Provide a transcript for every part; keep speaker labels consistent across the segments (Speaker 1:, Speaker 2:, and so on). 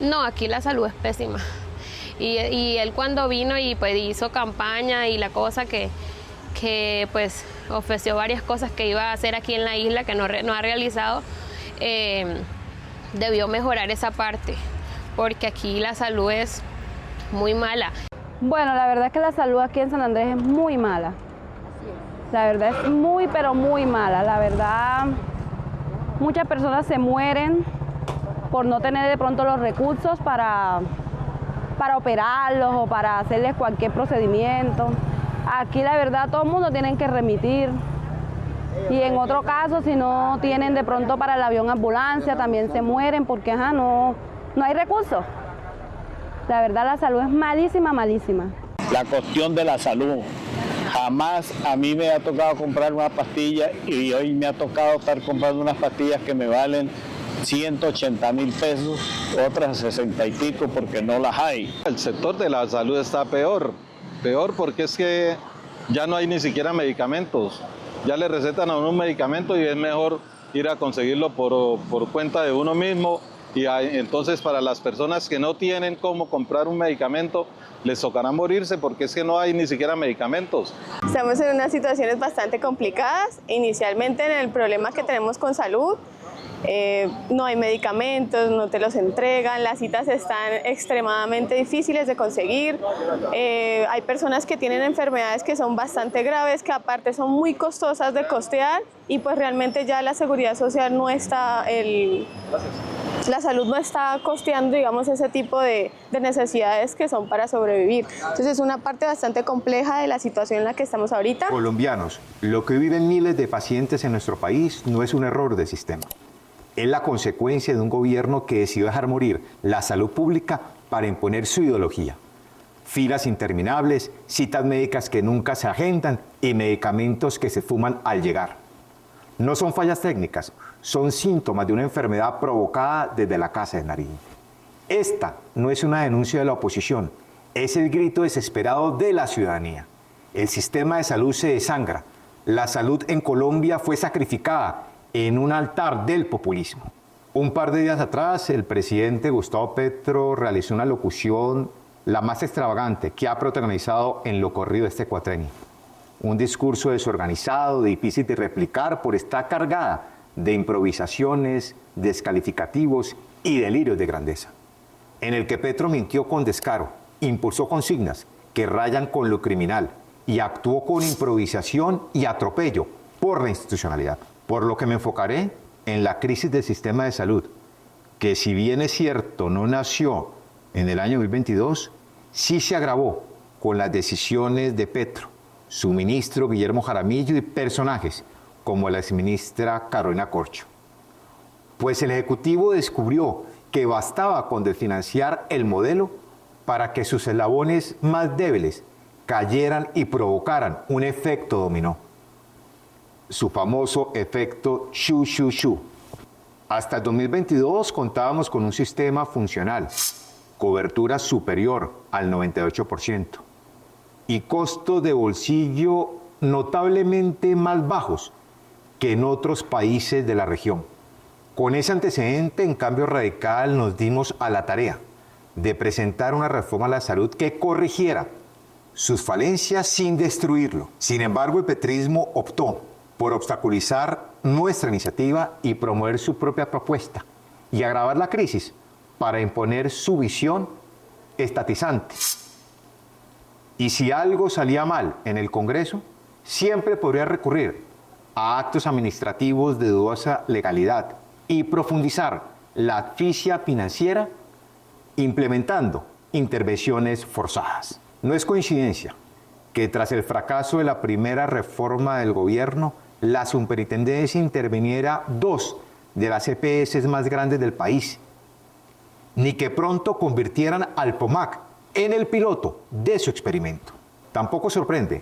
Speaker 1: No, aquí la salud es pésima. Y él cuando vino y pues hizo campaña y la cosa que pues ofreció varias cosas que iba a hacer aquí en la isla que no ha realizado, debió mejorar esa parte, porque aquí la salud es muy mala.
Speaker 2: Bueno, la verdad es que la salud aquí en San Andrés es muy mala. La verdad es muy, pero muy mala. La verdad, muchas personas se mueren por no tener de pronto los recursos para operarlos o para hacerles cualquier procedimiento. Aquí la verdad todo el mundo tiene que remitir. Y en otro caso, si no tienen de pronto para el avión ambulancia, también se mueren porque no hay recursos. La verdad la salud es malísima, malísima.
Speaker 3: La cuestión de la salud. Jamás a mí me ha tocado comprar una pastilla y hoy me ha tocado estar comprando unas pastillas que me valen 180.000 pesos, otras 60 y pico porque no las hay.
Speaker 4: El sector de la salud está peor porque es que ya no hay ni siquiera medicamentos. Ya le recetan a uno un medicamento y es mejor ir a conseguirlo por cuenta de uno mismo. Y entonces para las personas que no tienen cómo comprar un medicamento, les tocará morirse porque es que no hay ni siquiera medicamentos.
Speaker 5: Estamos en unas situaciones bastante complicadas, inicialmente en el problema que tenemos con salud. No hay medicamentos, no te los entregan, las citas están extremadamente difíciles de conseguir. Hay personas que tienen enfermedades que son bastante graves, que aparte son muy costosas de costear y pues realmente ya la seguridad social no está, la salud no está costeando, digamos, ese tipo de necesidades que son para sobrevivir. Entonces es una parte bastante compleja de la situación en la que estamos ahorita.
Speaker 6: Colombianos, lo que viven miles de pacientes en nuestro país no es un error de sistema. Es la consecuencia de un gobierno que decidió dejar morir la salud pública para imponer su ideología. Filas interminables, citas médicas que nunca se agendan y medicamentos que se fuman al llegar. No son fallas técnicas, son síntomas de una enfermedad provocada desde la Casa de Nariño. Esta no es una denuncia de la oposición, es el grito desesperado de la ciudadanía. El sistema de salud se desangra. La salud en Colombia fue sacrificada en un altar del populismo. Un par de días atrás, el presidente Gustavo Petro realizó una locución la más extravagante que ha protagonizado en lo corrido de este cuatrenio. Un discurso desorganizado, difícil de replicar por estar cargada de improvisaciones, descalificativos y delirios de grandeza, en el que Petro mintió con descaro, impulsó consignas que rayan con lo criminal y actuó con improvisación y atropello por la institucionalidad. Por lo que me enfocaré en la crisis del sistema de salud, que si bien es cierto no nació en el año 2022, sí se agravó con las decisiones de Petro, su ministro Guillermo Jaramillo y personajes como la exministra Carolina Corcho. Pues el Ejecutivo descubrió que bastaba con desfinanciar el modelo para que sus eslabones más débiles cayeran y provocaran un efecto dominó. Su famoso efecto shu-shu-shu. Hasta el 2022 contábamos con un sistema funcional, cobertura superior al 98% y costos de bolsillo notablemente más bajos que en otros países de la región. Con ese antecedente, en Cambio Radical, nos dimos a la tarea de presentar una reforma a la salud que corrigiera sus falencias sin destruirlo. Sin embargo, el petrismo optó por obstaculizar nuestra iniciativa y promover su propia propuesta y agravar la crisis para imponer su visión estatizante. Y si algo salía mal en el Congreso, siempre podría recurrir a actos administrativos de dudosa legalidad y profundizar la asfixia financiera implementando intervenciones forzadas. No es coincidencia que tras el fracaso de la primera reforma del gobierno, la superintendencia interviniera 2 de las EPS más grandes del país, ni que pronto convirtieran al POMAC en el piloto de su experimento. Tampoco sorprende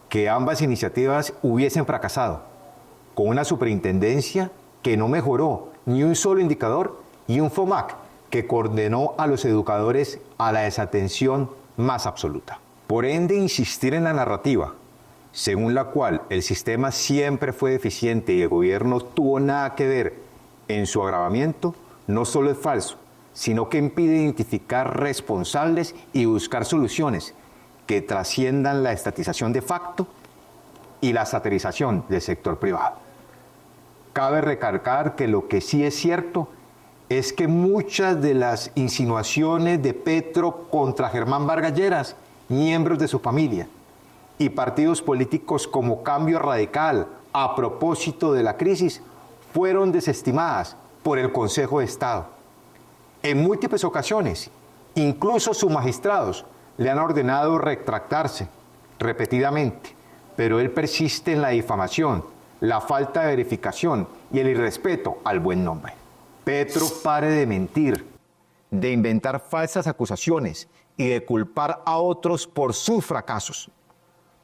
Speaker 6: que ambas iniciativas hubiesen fracasado, con una superintendencia que no mejoró ni un solo indicador y un FOMAC que condenó a los educadores a la desatención más absoluta. Por ende, insistir en la narrativa según la cual el sistema siempre fue deficiente y el gobierno tuvo nada que ver en su agravamiento, no solo es falso, sino que impide identificar responsables y buscar soluciones que trasciendan la estatización de facto y la satirización del sector privado. Cabe recalcar que lo que sí es cierto es que muchas de las insinuaciones de Petro contra Germán Vargas Lleras, miembros de su familia, y partidos políticos como Cambio Radical a propósito de la crisis, fueron desestimadas por el Consejo de Estado. En múltiples ocasiones, incluso sus magistrados le han ordenado retractarse repetidamente, pero él persiste en la difamación, la falta de verificación y el irrespeto al buen nombre. Petro, pare de mentir, de inventar falsas acusaciones y de culpar a otros por sus fracasos.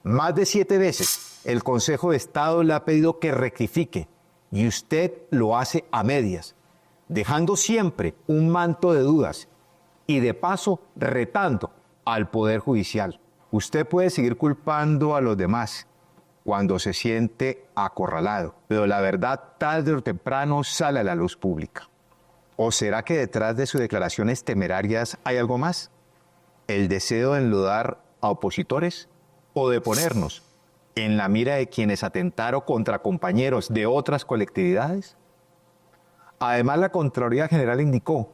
Speaker 6: Más de 7 veces el Consejo de Estado le ha pedido que rectifique y usted lo hace a medias, dejando siempre un manto de dudas y de paso retando al Poder Judicial. Usted puede seguir culpando a los demás cuando se siente acorralado, pero la verdad tarde o temprano sale a la luz pública. ¿O será que detrás de sus declaraciones temerarias hay algo más? ¿El deseo de enlodar a opositores? ¿O de ponernos en la mira de quienes atentaron contra compañeros de otras colectividades? Además, la Contraloría General indicó,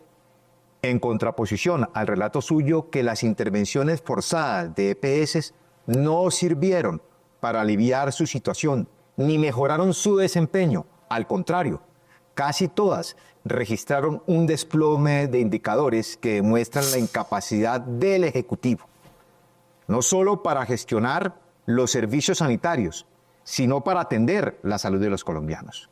Speaker 6: en contraposición al relato suyo, que las intervenciones forzadas de EPS no sirvieron para aliviar su situación, ni mejoraron su desempeño. Al contrario, casi todas registraron un desplome de indicadores que demuestran la incapacidad del Ejecutivo, no solo para gestionar los servicios sanitarios, sino para atender la salud de los colombianos.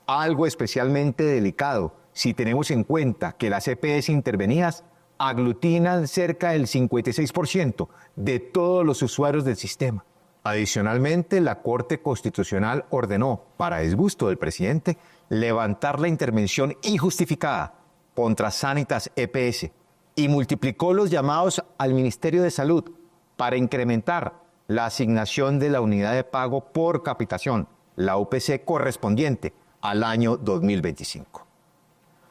Speaker 6: Algo especialmente delicado si tenemos en cuenta que las EPS intervenidas aglutinan cerca del 56% de todos los usuarios del sistema. Adicionalmente, la Corte Constitucional ordenó, para disgusto del presidente, levantar la intervención injustificada contra Sanitas EPS y multiplicó los llamados al Ministerio de Salud para incrementar la asignación de la unidad de pago por capitación, la UPC correspondiente al año 2025.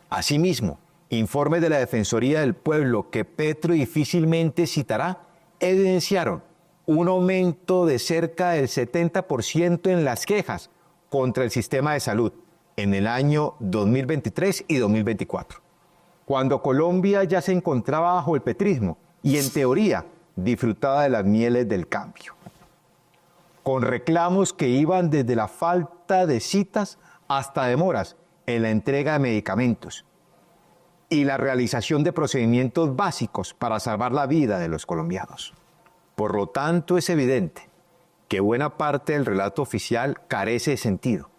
Speaker 6: Asimismo, informes de la Defensoría del Pueblo que Petro difícilmente citará evidenciaron un aumento de cerca del 70% en las quejas contra el sistema de salud en el año 2023 y 2024, cuando Colombia ya se encontraba bajo el petrismo y en teoría disfrutaba de las mieles del cambio, con reclamos que iban desde la falta de citas hasta demoras en la entrega de medicamentos y la realización de procedimientos básicos para salvar la vida de los colombianos. Por lo tanto, es evidente que buena parte del relato oficial carece de sentido.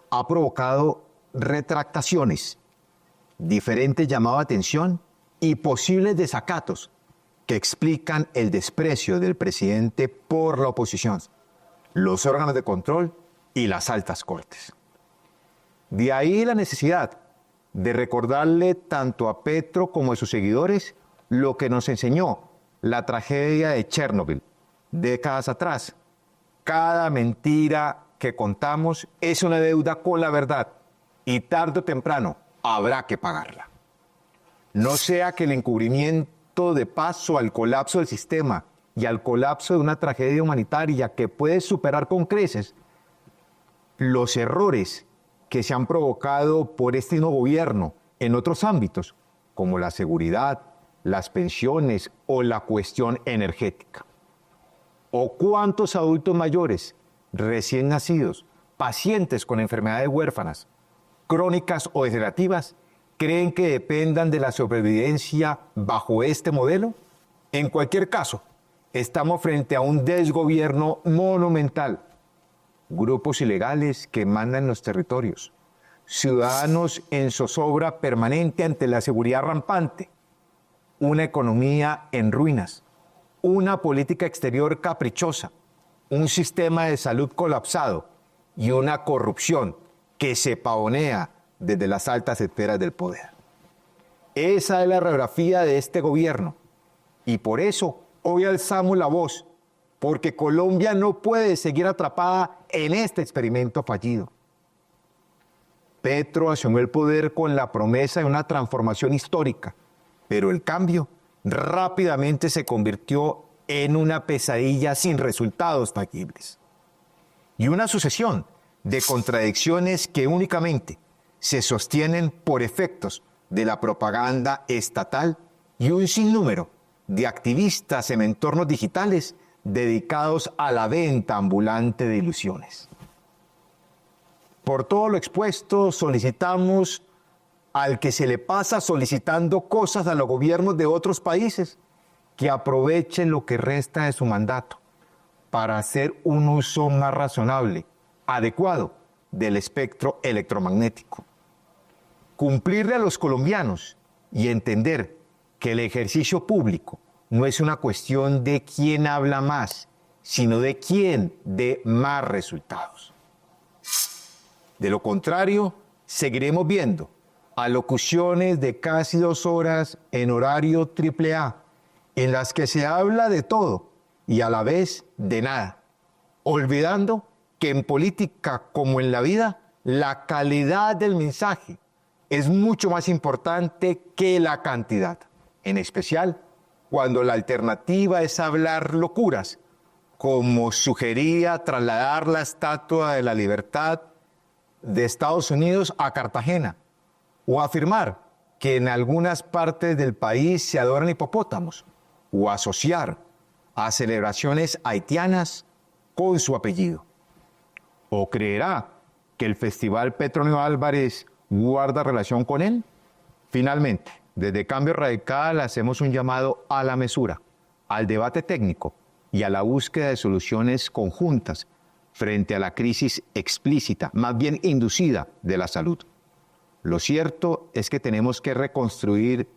Speaker 6: Ha provocado retractaciones, diferentes llamados de atención y posibles desacatos que explican el desprecio del presidente por la oposición, los órganos de control y las altas cortes. De ahí la necesidad de recordarle tanto a Petro como a sus seguidores lo que nos enseñó la tragedia de Chernobyl décadas atrás. Cada mentira que contamos es una deuda con la verdad y tarde o temprano habrá que pagarla. No sea que el encubrimiento dé paso al colapso del sistema y al colapso de una tragedia humanitaria que puede superar con creces los errores que se han provocado por este nuevo gobierno en otros ámbitos, como la seguridad, las pensiones o la cuestión energética. ¿O cuántos adultos mayores, recién nacidos, pacientes con enfermedades huérfanas, crónicas o degenerativas, creen que dependan de la sobrevivencia bajo este modelo? En cualquier caso, estamos frente a un desgobierno monumental, grupos ilegales que mandan los territorios, ciudadanos en zozobra permanente ante la seguridad rampante, una economía en ruinas, una política exterior caprichosa, un sistema de salud colapsado y una corrupción que se pavonea desde las altas esferas del poder. Esa es la radiografía de este gobierno y por eso hoy alzamos la voz, porque Colombia no puede seguir atrapada en este experimento fallido. Petro asumió el poder con la promesa de una transformación histórica, pero el cambio rápidamente se convirtió en una pesadilla sin resultados tangibles. Y una sucesión de contradicciones que únicamente se sostienen por efectos de la propaganda estatal y un sinnúmero de activistas en entornos digitales dedicados a la venta ambulante de ilusiones. Por todo lo expuesto, solicitamos al que se le pasa solicitando cosas a los gobiernos de otros países que aprovechen lo que resta de su mandato para hacer un uso más razonable, adecuado del espectro electromagnético. Cumplirle a los colombianos y entender que el ejercicio público no es una cuestión de quién habla más, sino de quién dé más resultados. De lo contrario, seguiremos viendo alocuciones de casi 2 horas en horario AAA, en las que se habla de todo y a la vez de nada, olvidando que en política como en la vida, la calidad del mensaje es mucho más importante que la cantidad, en especial cuando la alternativa es hablar locuras, como sugería trasladar la Estatua de la Libertad de Estados Unidos a Cartagena, o afirmar que en algunas partes del país se adoran hipopótamos, o asociar a celebraciones haitianas con su apellido. ¿O creerá que el Festival Petronio Álvarez guarda relación con él? Finalmente, desde Cambio Radical hacemos un llamado a la mesura, al debate técnico y a la búsqueda de soluciones conjuntas frente a la crisis explícita, más bien inducida, de la salud. Lo cierto es que tenemos que reconstruir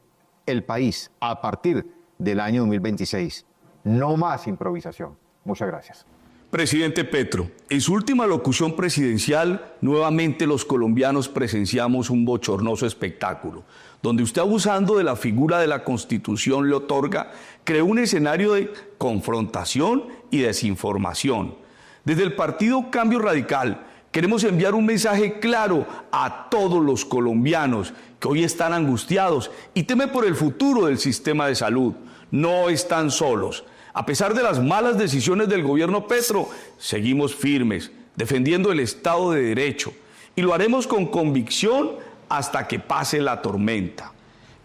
Speaker 6: el país a partir del año 2026. No más improvisación. Muchas gracias.
Speaker 7: Presidente Petro, en su última locución presidencial, nuevamente los colombianos presenciamos un bochornoso espectáculo, donde usted, abusando de la figura de la Constitución le otorga, creó un escenario de confrontación y desinformación. Desde el Partido Cambio Radical queremos enviar un mensaje claro a todos los colombianos que hoy están angustiados y temen por el futuro del sistema de salud. No están solos. A pesar de las malas decisiones del gobierno Petro, seguimos firmes, defendiendo el Estado de Derecho, y lo haremos con convicción hasta que pase la tormenta.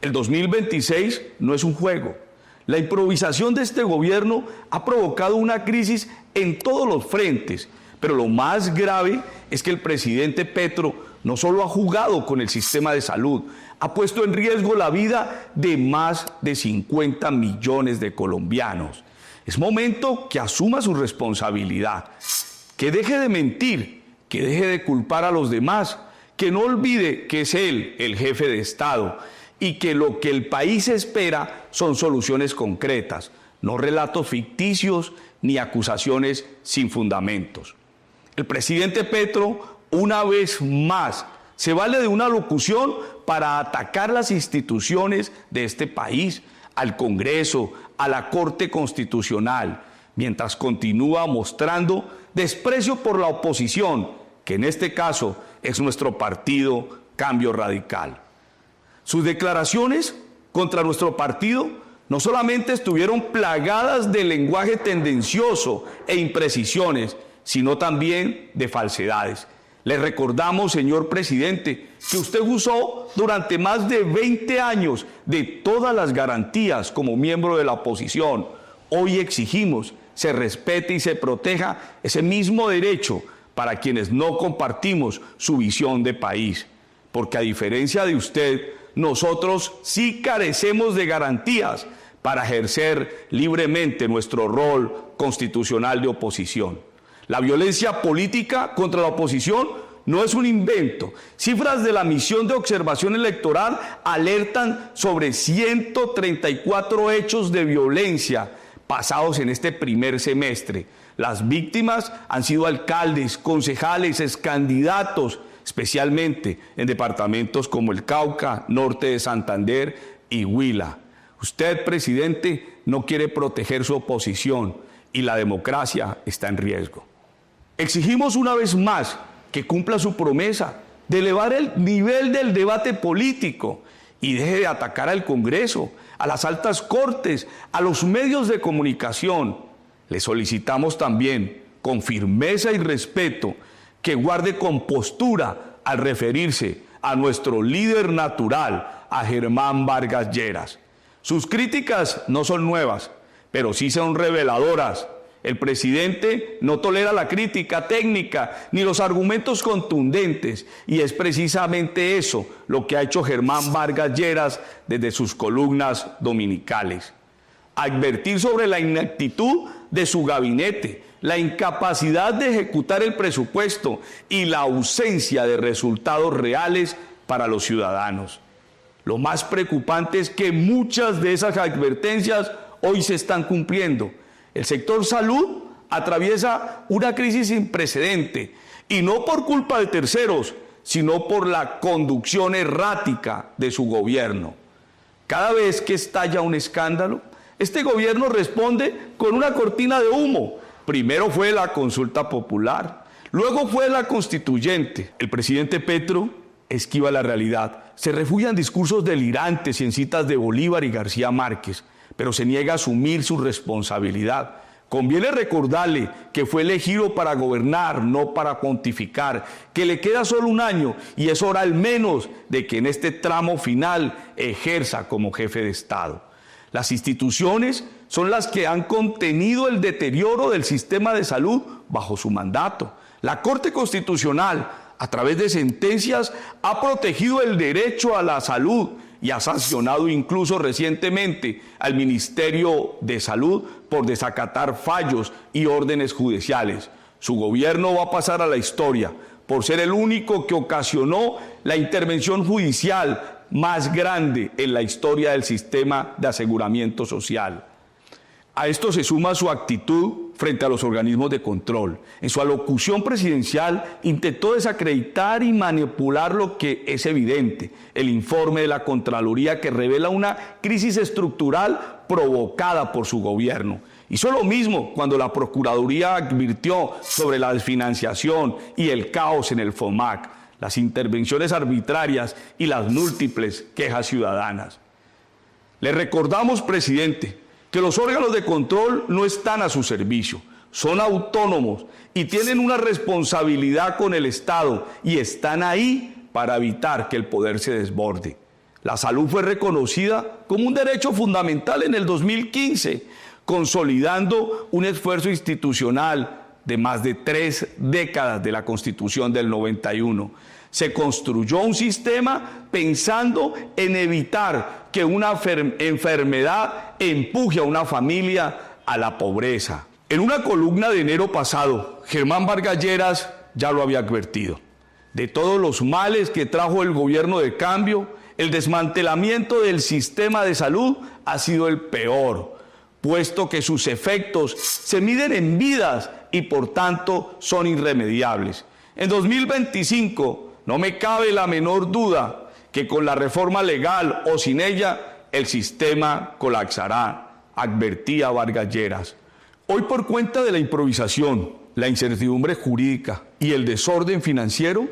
Speaker 7: El 2026 no es un juego. La improvisación de este gobierno ha provocado una crisis en todos los frentes, pero lo más grave es que el presidente Petro no solo ha jugado con el sistema de salud, ha puesto en riesgo la vida de más de 50 millones de colombianos. Es momento que asuma su responsabilidad, que deje de mentir, que deje de culpar a los demás, que no olvide que es él el jefe de Estado y que lo que el país espera son soluciones concretas, no relatos ficticios ni acusaciones sin fundamentos. El presidente Petro, una vez más, se vale de una locución para atacar las instituciones de este país, al Congreso, a la Corte Constitucional, mientras continúa mostrando desprecio por la oposición, que en este caso es nuestro partido Cambio Radical. Sus declaraciones contra nuestro partido no solamente estuvieron plagadas de lenguaje tendencioso e imprecisiones, sino también de falsedades. Le recordamos, señor presidente, que usted usó durante más de 20 años de todas las garantías como miembro de la oposición. Hoy exigimos se respete y se proteja ese mismo derecho para quienes no compartimos su visión de país. Porque a diferencia de usted, nosotros sí carecemos de garantías para ejercer libremente nuestro rol constitucional de oposición. La violencia política contra la oposición no es un invento. Cifras de la misión de observación electoral alertan sobre 134 hechos de violencia pasados en este primer semestre. Las víctimas han sido alcaldes, concejales, excandidatos, especialmente en departamentos como el Cauca, norte de Santander y Huila. Usted, presidente, no quiere proteger su oposición y la democracia está en riesgo. Exigimos una vez más que cumpla su promesa de elevar el nivel del debate político y deje de atacar al Congreso, a las altas cortes, a los medios de comunicación. Le solicitamos también, con firmeza y respeto, que guarde compostura al referirse a nuestro líder natural, a Germán Vargas Lleras. Sus críticas no son nuevas, pero sí son reveladoras. El presidente no tolera la crítica técnica ni los argumentos contundentes, y es precisamente eso lo que ha hecho Germán Vargas Lleras desde sus columnas dominicales. Advertir sobre la ineptitud de su gabinete, la incapacidad de ejecutar el presupuesto y la ausencia de resultados reales para los ciudadanos. Lo más preocupante es que muchas de esas advertencias hoy se están cumpliendo. El sector salud atraviesa una crisis sin precedente, y no por culpa de terceros, sino por la conducción errática de su gobierno. Cada vez que estalla un escándalo, este gobierno responde con una cortina de humo. Primero fue la consulta popular, luego fue la constituyente. El presidente Petro esquiva la realidad, se refugia en discursos delirantes y en citas de Bolívar y García Márquez, pero se niega a asumir su responsabilidad. Conviene recordarle que fue elegido para gobernar, no para pontificar, que le queda solo un año y es hora al menos de que en este tramo final ejerza como jefe de Estado. Las instituciones son las que han contenido el deterioro del sistema de salud bajo su mandato. La Corte Constitucional, a través de sentencias, ha protegido el derecho a la salud y ha sancionado incluso recientemente al Ministerio de Salud por desacatar fallos y órdenes judiciales. Su gobierno va a pasar a la historia por ser el único que ocasionó la intervención judicial más grande en la historia del sistema de aseguramiento social. A esto se suma su actitud frente a los organismos de control. En su alocución presidencial intentó desacreditar y manipular lo que es evidente: el informe de la Contraloría, que revela una crisis estructural provocada por su gobierno. Hizo lo mismo cuando la Procuraduría advirtió sobre la desfinanciación y el caos en el FOMAC, las intervenciones arbitrarias y las múltiples quejas ciudadanas. Le recordamos, presidente, que los órganos de control no están a su servicio, son autónomos y tienen una responsabilidad con el Estado, y están ahí para evitar que el poder se desborde. La salud fue reconocida como un derecho fundamental en el 2015, consolidando un esfuerzo institucional de más de 3 décadas de la Constitución del 91. Se construyó un sistema pensando en evitar que una enfermedad empuje a una familia a la pobreza. En una columna de enero pasado, Germán Vargas Lleras ya lo había advertido. De todos los males que trajo el gobierno de cambio, el desmantelamiento del sistema de salud ha sido el peor, puesto que sus efectos se miden en vidas y por tanto son irremediables. En 2025 no me cabe la menor duda que con la reforma legal o sin ella el sistema colapsará, advertía Vargas Lleras. Hoy, por cuenta de la improvisación, la incertidumbre jurídica y el desorden financiero,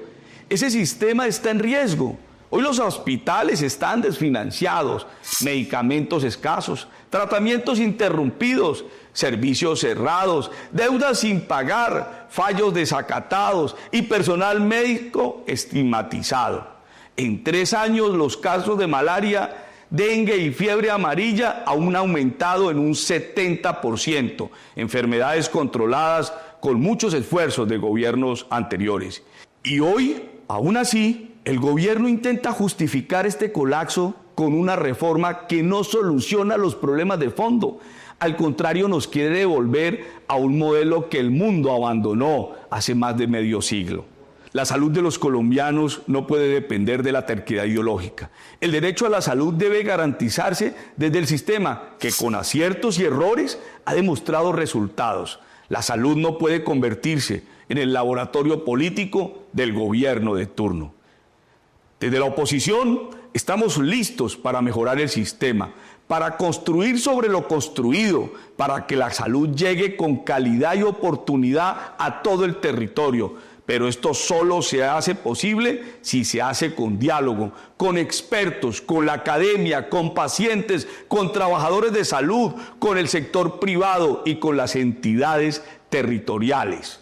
Speaker 7: ese sistema está en riesgo. Hoy los hospitales están desfinanciados, medicamentos escasos, tratamientos interrumpidos, servicios cerrados, deudas sin pagar, fallos desacatados y personal médico estigmatizado. En 3 años los casos de malaria, dengue y fiebre amarilla aún han aumentado en un 70%, enfermedades controladas con muchos esfuerzos de gobiernos anteriores. Y hoy, aún así, el gobierno intenta justificar este colapso con una reforma que no soluciona los problemas de fondo. Al contrario, nos quiere devolver a un modelo que el mundo abandonó hace más de medio siglo. La salud de los colombianos no puede depender de la terquedad ideológica. El derecho a la salud debe garantizarse desde el sistema que, con aciertos y errores, ha demostrado resultados. La salud no puede convertirse en el laboratorio político del gobierno de turno. Desde la oposición estamos listos para mejorar el sistema, para construir sobre lo construido, para que la salud llegue con calidad y oportunidad a todo el territorio, Pero esto solo se hace posible si se hace con diálogo, con expertos, con la academia, con pacientes, con trabajadores de salud, con el sector privado y con las entidades territoriales.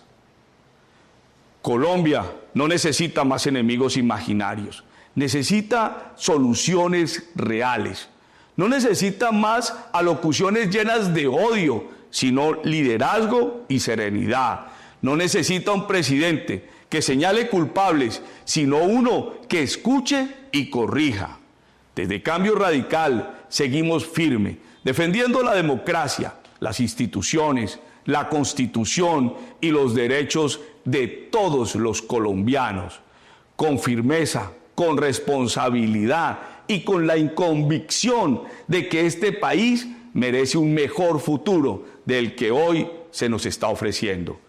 Speaker 7: Colombia no necesita más enemigos imaginarios, necesita soluciones reales. No necesita más alocuciones llenas de odio, sino liderazgo y serenidad. No necesita un presidente que señale culpables, sino uno que escuche y corrija. Desde Cambio Radical seguimos firme, defendiendo la democracia, las instituciones, la Constitución y los derechos de todos los colombianos, con firmeza, con responsabilidad y con la convicción de que este país merece un mejor futuro del que hoy se nos está ofreciendo.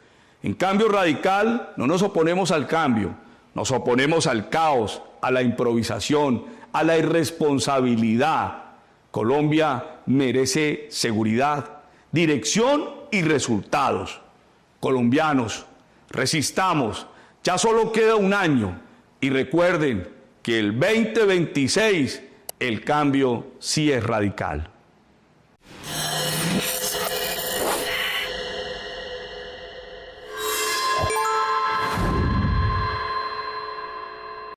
Speaker 7: En Cambio Radical no nos oponemos al cambio, nos oponemos al caos, a la improvisación, a la irresponsabilidad. Colombia merece seguridad, dirección y resultados. Colombianos, resistamos, ya solo queda un año y recuerden que el 2026 el cambio sí es radical.